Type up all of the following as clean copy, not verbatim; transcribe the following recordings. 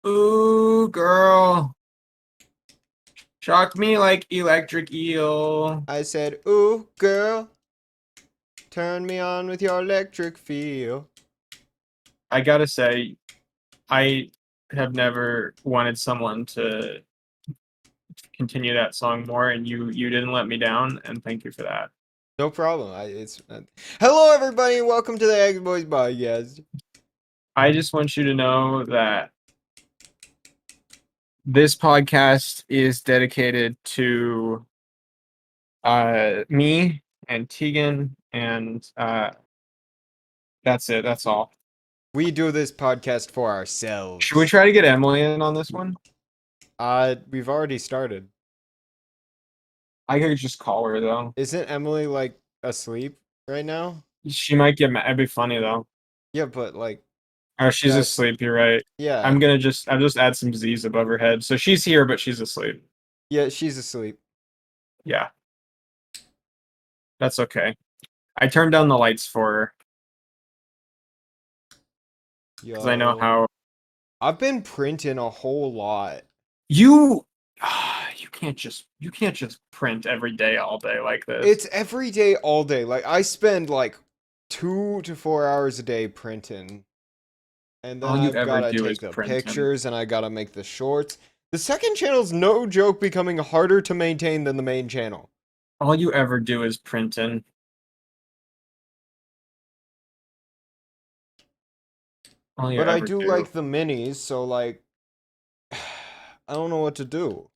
Ooh, girl. Shock me like electric eel. I said, ooh, girl, turn me on with your electric feel. I gotta say, I have never wanted someone to continue that song more, and you didn't let me down, and thank you for that. No problem. Hello, everybody, and welcome to the Hex Bois podcast. I just want you to know that this podcast is dedicated to me and Tegan, and that's it. That's all. We do this podcast for Should we ourselves. try to get Emily in on this one? We've already started. I could just call her though. Isn't Emily like asleep right now? She might get mad. It'd be funny though. Yeah, but like Oh, she's that's asleep. You're right. yeah, I'll just add some Z's above her head. So she's here, but she's asleep. yeah. She's asleep. Yeah, that's okay. I turned down the lights for her because I know Yo, how I've been printing a whole lot. you you can't just print every day all day like this. It's every day, all day. Like I spend like 2 to 4 hours a day printing. And then All you I've ever gotta do take is the print him. pictures and I gotta make the shorts. The second channel's no joke becoming harder to maintain than the main channel. All you ever do is print in. All you But I ever do do. like the minis, so like I don't know what to do.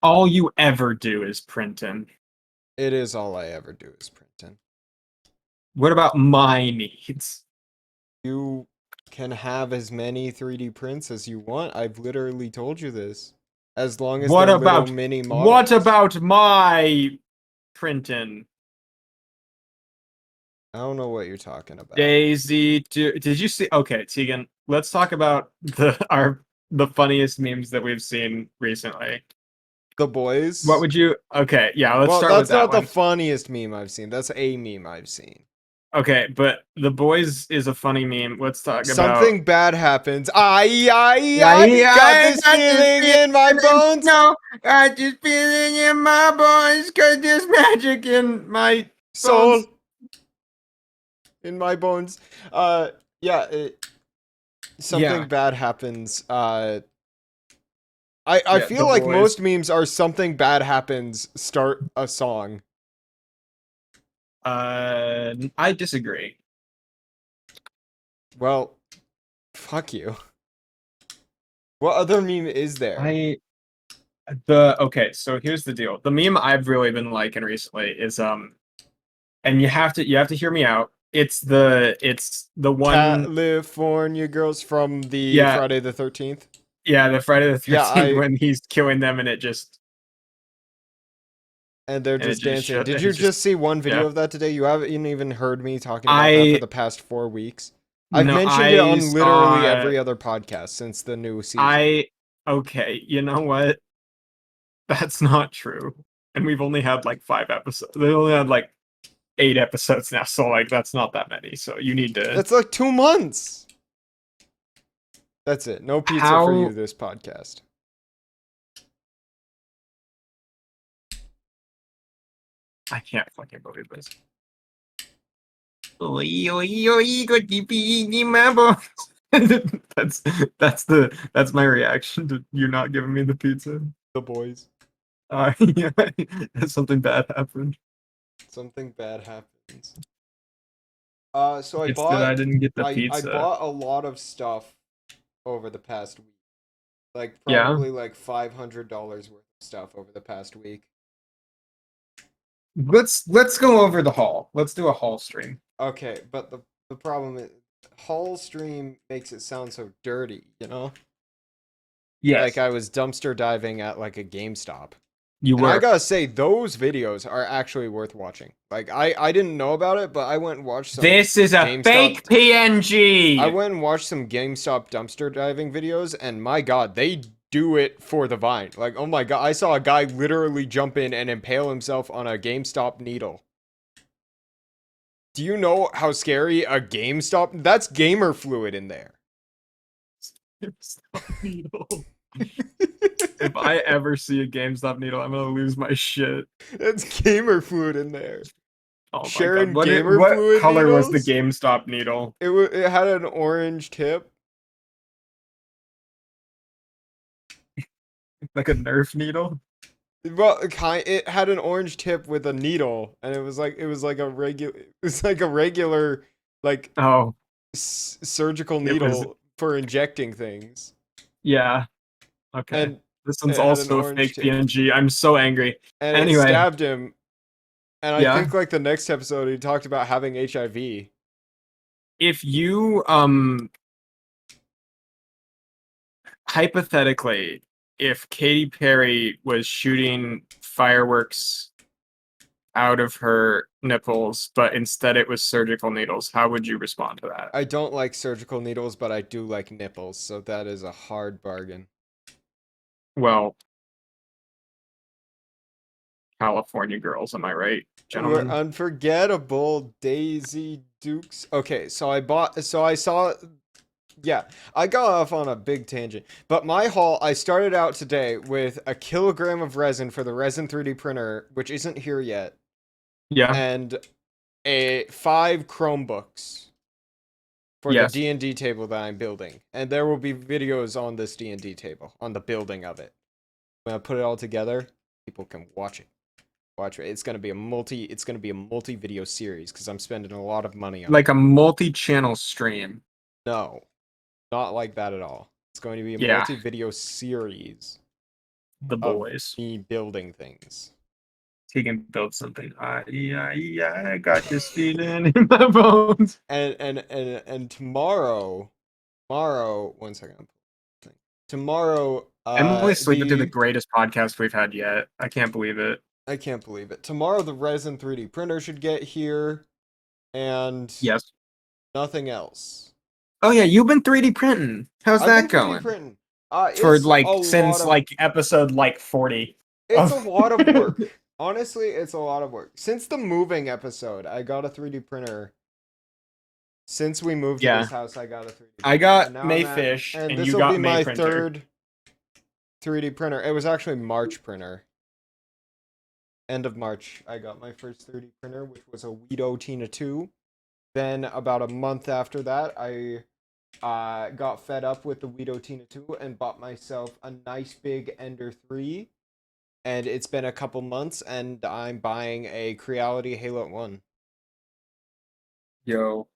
All you ever do is print in. It is all I ever do is printing. What about my needs? You can have as many 3D prints as you want. I've literally told you this. As long as they're little mini What models. about my printing? I don't know what you're talking about. Daisy, did you see? Okay, Tegan, let's talk about the funniest memes that we've seen recently. The What boys. would you? Okay, yeah, let's Well, start with that's that not the one. funniest meme I've seen. That's a meme I've seen. Okay, but the boys is a funny meme. Let's talk about. Something bad happens. Yeah, I got I this got this feeling in my feeling. bones. No, I just feeling in my bones, 'cause there's magic in my Soul bones. in my bones. Yeah. Something Yeah, bad happens. I yeah, feel the like boys. most memes are something bad happens. Start a song. I disagree. Well, fuck you. What other meme is there? I the Okay, so here's the deal. The meme I've really been liking recently is and you have to hear me out. It's the one. California girls from the Yeah, Friday the 13th. yeah, the Friday the Yeah, 13th when he's killing them, and and they're just dancing. Did you it's just just see one video yeah. of that today? You haven't even heard me talking about that for I the past 4 weeks. I've no mentioned it I on literally saw every other podcast since the new season. I Okay, you know what? That's not true. And we've only had like 5 episodes. They only had like 8 episodes now, so like that's not that many. So you need to That's like 2 months. That's it. No pizza for you how this podcast. I can't fucking believe this. Oi, oi, oi, got the my bones. That's that's my reaction to you not giving me the pizza. The boys. Yeah, something bad happened. Something bad happens. So It's that I didn't get the I pizza. bought a lot of stuff over the past week. Like Yeah. probably like $500 worth of stuff over the past week. Let's go over the haul. Let's do a haul stream. Okay, but the problem is Hall stream makes it sound so dirty, you know? Like Yes, I was dumpster diving at like a GameStop. you And I were. gotta say, those videos are actually worth watching. Like I didn't know about it, but I went and watched some This is a GameStop fake I PNG. went and watched some GameStop dumpster diving videos, and my god, they do it for the vine. Like, oh my god, I saw a guy literally jump in and impale himself on a GameStop needle. Do you know how scary a GameStop? That's gamer fluid in there. GameStop needle. If I ever see a GameStop needle, I'm gonna lose my shit. That's gamer fluid in there. Oh my Sharing god! gamer What fluid color was the needles? GameStop needle? It had an orange tip. Like a Nerf needle? Well, it had an orange tip with a needle, and it was like a regular like Oh, surgical it was. needle for injecting things, Yeah. Okay. and This one's it had an also a orange fake tip, PNG. I'm so angry. and it Anyway, stabbed him. And I yeah. think like the next episode, he talked about having HIV. If you hypothetically, if Katy Perry was shooting fireworks out of her nipples, but instead it was surgical needles, how would you respond to that? I don't like surgical needles, but I do like nipples, so that is a hard bargain. Well, California girls, am I right, We're gentlemen? unforgettable, Daisy Dukes. Okay, so I saw, yeah, I got off on a big tangent. But my haul, I started out today with a kilogram of resin for the Resin 3D printer, which isn't here yet, Yeah. and 5 Chromebooks for the Yes. D&D table that I'm building. And there will be videos on this D&D table, on the building of it. When I put it all together, people can watch it. It's gonna be a multi video series because I'm spending a lot of money on it. Like a multi-channel stream. No, not like that at all. It's going to be a Yeah. multi-video series The of boys. me building things. He can build something. I got this feeling in my bones. And tomorrow, one second. Tomorrow, Emily sleeping through the greatest podcast we've had yet. I can't believe it. I can't believe it. Tomorrow, the Resin 3D printer should get here, and Yes. nothing else. Oh yeah, you've been 3D printing. How's I've that been 3D going? printing. For It's like a since lot of, like episode like 40. it's of- a lot of work. Honestly, it's a lot of work. Since the moving episode, I got a 3D printer. Since we moved to Yeah. this house, I got a 3D printer. I got And now I'm at- Mayfish and and this you will got be May my Printer. third 3D printer. It was actually March printer. End of March, I got my first 3D printer, which was a Weedo Tina 2. Then about a month after that, I got fed up with the Weedo Tina 2 and bought myself a nice big Ender 3. And it's been a couple months, and I'm buying a Creality Halo 1. Yo.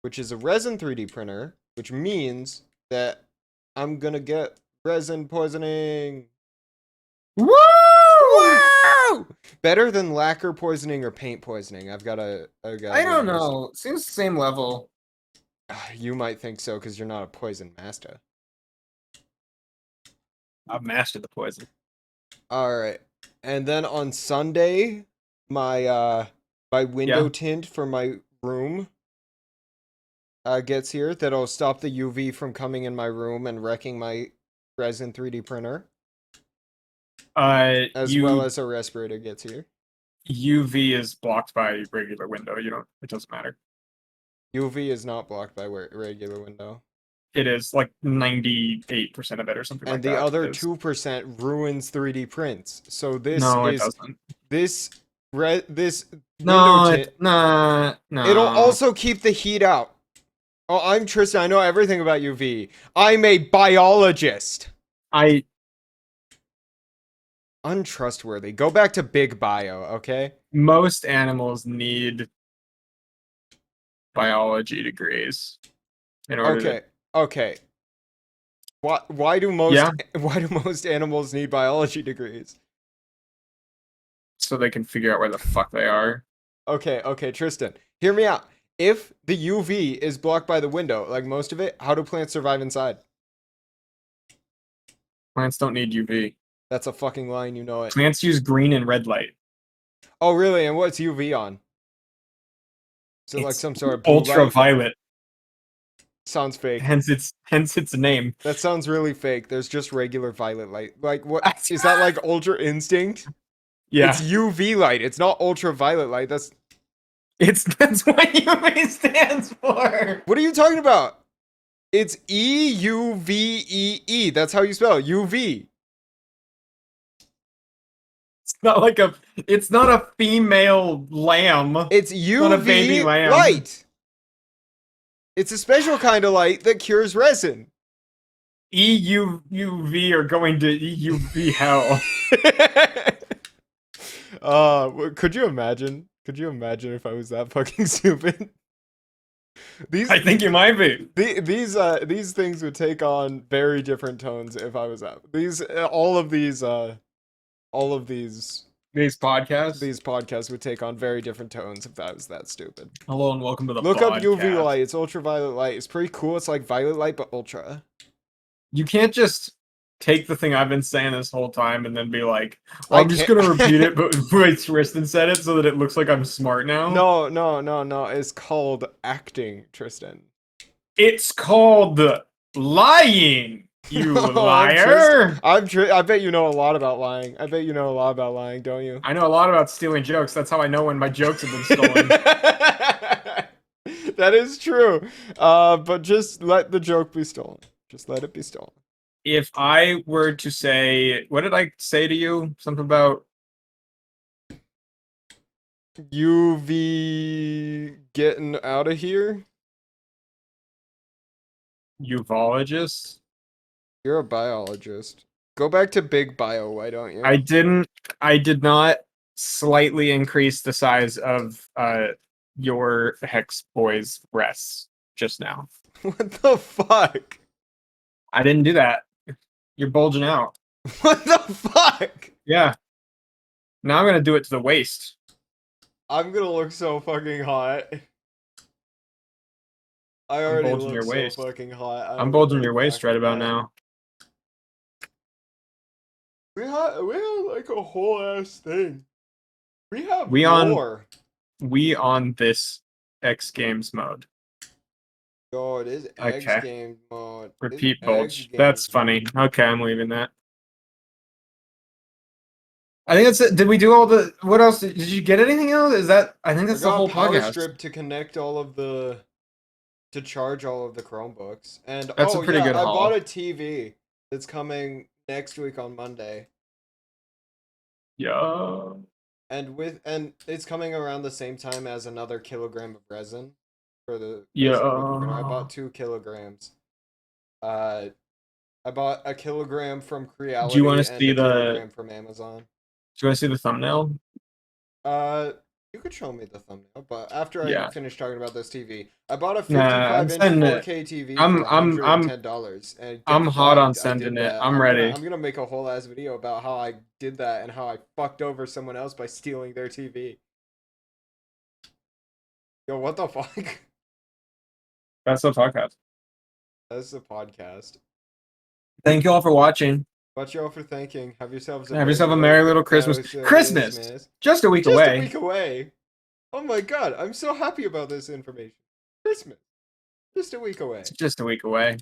Which is a resin 3D printer, which means that I'm gonna get resin poisoning. Woo! Wow! Better than lacquer poisoning or paint poisoning. I don't know. Seems the same level. You might think so because you're not a poison master. I've mastered the poison. All right, and then on Sunday, my window tint for my room gets here. That'll stop the UV from coming in my room and wrecking my resin 3D printer. As well as a respirator gets here. UV is blocked by regular window. It doesn't matter. UV is not blocked by regular window. It is like 98% of it or something like And that. the other is. 2% ruins 3D prints. So this No, it is doesn't. this No, window tint. no. It'll also keep the heat out. Oh, I'm Tristan. I know everything about UV. I'm a biologist. Untrustworthy. Go back to Big Bio, okay? Most animals need biology degrees in order to... Okay. Why do most animals need biology degrees? So they can figure out where the fuck they are. Okay, Tristan. Hear me out. If the UV is blocked by the window, like most of it, how do plants survive inside? Plants don't need UV. That's a fucking line, you know it. Plants use green and red light. Oh, really? And what's UV on? Is it like some sort of blue light? Ultraviolet. Sounds fake. Hence its name. That sounds really fake. There's just regular violet light. Like, what? Is that like Ultra Instinct? Yeah. It's UV light. It's not ultraviolet light. That's what UV stands for. What are you talking about? It's EUVEE. That's how you spell it. UV. It's not a female lamb. It's Not a baby UV lamb. light. It's a special kind of light that cures resin. EUV are going to EUV hell. Could you imagine? Could you imagine if I was that fucking stupid? I think you might be. These things would take on very different tones if I was that. All of these These podcasts. these podcasts would take on very different tones if I was that stupid. Hello and welcome to the Look podcast. up UV light. It's ultraviolet light. It's pretty cool. It's like violet light but ultra. You can't just take the thing I've been saying this whole time and then be like, I I'm just can't- gonna repeat it, but the way Tristan said it so that it looks like I'm smart now. No. It's called acting, Tristan. It's called lying, you Oh, liar. I bet you know a lot about lying. I bet you know a lot about lying, don't you? I know a lot about stealing jokes. That's how I know when my jokes have been stolen. That is true. But just let the joke be stolen. Just let it be stolen. If I were to say, what did I say to you? Something about UV getting out of here? ufologists? You're a biologist. Go back to big bio, why don't you? I did not slightly increase the size of your Hex Bois breasts just now. What the fuck? I didn't do that. You're bulging out. What the fuck? Yeah. Now I'm gonna do it to the waist. I'm gonna look so fucking hot. I already bulging look your so waist. fucking hot. I'm bulging your waist right about now. We had like a whole ass thing. We have We more. on this X Games mode. Oh, it is X Okay. game mode. Repeat It's bulge. X game That's funny. Okay, I'm leaving that. I think that's it. Did we do all the? What else? Did you get anything else? Is that? I think I that's the got whole a power podcast. strip to connect all of the, to charge all of the Chromebooks, and That's a pretty good I haul. bought a TV that's coming next week on Monday, Yeah. and it's coming around the same time as another kilogram of resin for the Yeah. resin liquid printer. I bought 2 kilograms. I bought a kilogram from Creality wanna and see a the- kilogram from Amazon. Do you want to see the thumbnail? You could show me the thumbnail, but after Yeah. I finish talking about this TV, I bought a Nah, I'm 55-inch sending it. 4K TV I'm- for I'm- $110. And I'm guess hot what? on I sending did it. that. I'm ready. I'm gonna make a whole ass video about how I did that and how I fucked over someone else by stealing their TV. Yo, what the fuck? That's the podcast. That's the podcast. Thank you all for watching. Watch y'all for thinking. Have yourselves a merry little Christmas. Christmas! Just a week Just away. a week away. Oh my god, I'm so happy about this information. Christmas. Just a week away. It's just a week away.